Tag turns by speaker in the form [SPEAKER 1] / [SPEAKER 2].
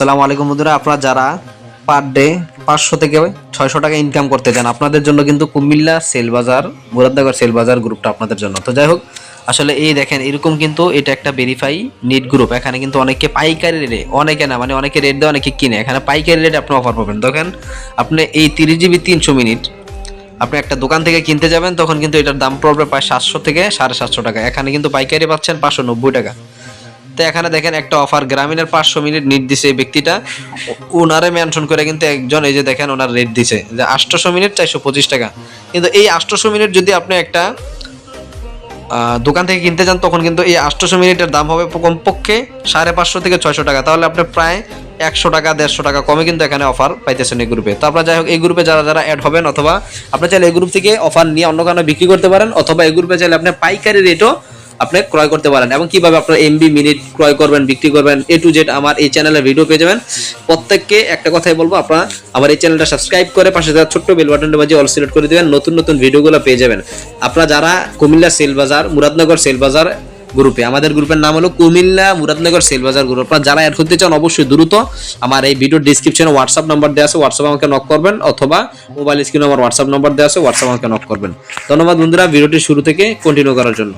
[SPEAKER 1] আসসালামু আলাইকুম বন্ধুরা, আপনারা যারা পার ডে 500 থেকে 600 টাকা ইনকাম করতে চান আপনাদের জন্য কিন্তু কুমিল্লা সেল বাজার মুরাদনগর সেল বাজার গ্রুপটা আপনাদের জন্য। তো যাই হোক, আসলে এই দেখেন এরকম কিন্তু এটা একটা ভেরিফাই নিট গ্রুপ। এখানে কিন্তু অনেকে পাইকারি রেটে, অনেকে না মানে অনেকে রেট দেয়, অনেকে কিনে। এখানে পাইকারি রেটে আপনি অফার পাবেন। দেখেন আপনি এই 30 জিবি 300 মিনিট আপনি একটা দোকান থেকে কিনতে যাবেন তখন কিন্তু এটার দাম পড়বে প্রায় 700 থেকে 750 টাকা। এখানে কিন্তু পাইকারি পাচ্ছেন 590 টাকা। তো এখানে দেখেন একটা অফার, গ্রামীণের 500 মিনিট নিট দিছে এই ব্যক্তিটা, ওনারে মেনশন করে কিন্তু একজন, এই যে দেখেন ওনার রেট দিছে যে 800 মিনিট 425 টাকা। কিন্তু এই 800 মিনিট যদি আপনি একটা দোকান থেকে কিনতে যান তখন কিন্তু এই 800 মিনিটের দাম হবে কমপক্ষে 550 থেকে 600 টাকা। তাহলে আপনি প্রায় 100 টাকা 150 টাকা কমে কিন্তু এখানে অফার পাইতেছেন এই গ্রুপে। তো আপনারা যাই হোক, এই গ্রুপে যারা যারা অ্যাড হবেন, অথবা আপনি চাইলে এই গ্রুপ থেকে অফার নিয়ে অন্য কারণে বিক্রি করতে পারেন, অথবা এই গ্রুপে চাইলে আপনি পাইকারি রেটও আপনি ক্রয় করতে পারেন। এবং কিভাবে আপনার এমবি মিনিট ক্রয় করবেন, বিক্রি করবেন, এ টু জেড আমার এই চ্যানেলে ভিডিও পেয়ে যাবেন। প্রত্যেককে একটা কথাই বলবো, আপনারা আমার এই চ্যানেলটা সাবস্ক্রাইব করে পাশে থাকা ছোট্ট বেল বাটনটা বাজিয়ে অল সিলেক্ট করে দিবেন, নতুন নতুন ভিডিওগুলো পেয়ে যাবেন। আপনারা যারা কুমিল্লা সেল বাজার মুরাদনগর সেল বাজার গ্রুপে, আমাদের গ্রুপের নাম হলো কুমিল্লা মুরাদনগর সেল বাজার গ্রুপ, আপনারা যারা অ্যাড হতে চান অবশ্যই দ্রুত আমার এই ভিডিওর ডিসক্রিপশনে হোয়াটসঅ্যাপ নাম্বার দেওয়া আছে, হোয়াটসঅ্যাপ আমাকে নক করবেন, অথবা মোবাইল স্ক্রিনে আমার হোয়াটসঅ্যাপ নাম্বার দেওয়া আছে, হোয়াটসঅ্যাপ আমাকে নক করবেন। ধন্যবাদ বন্ধুরা ভিডিওটি শুরু থেকে কন্টিনিউ করার জন্য।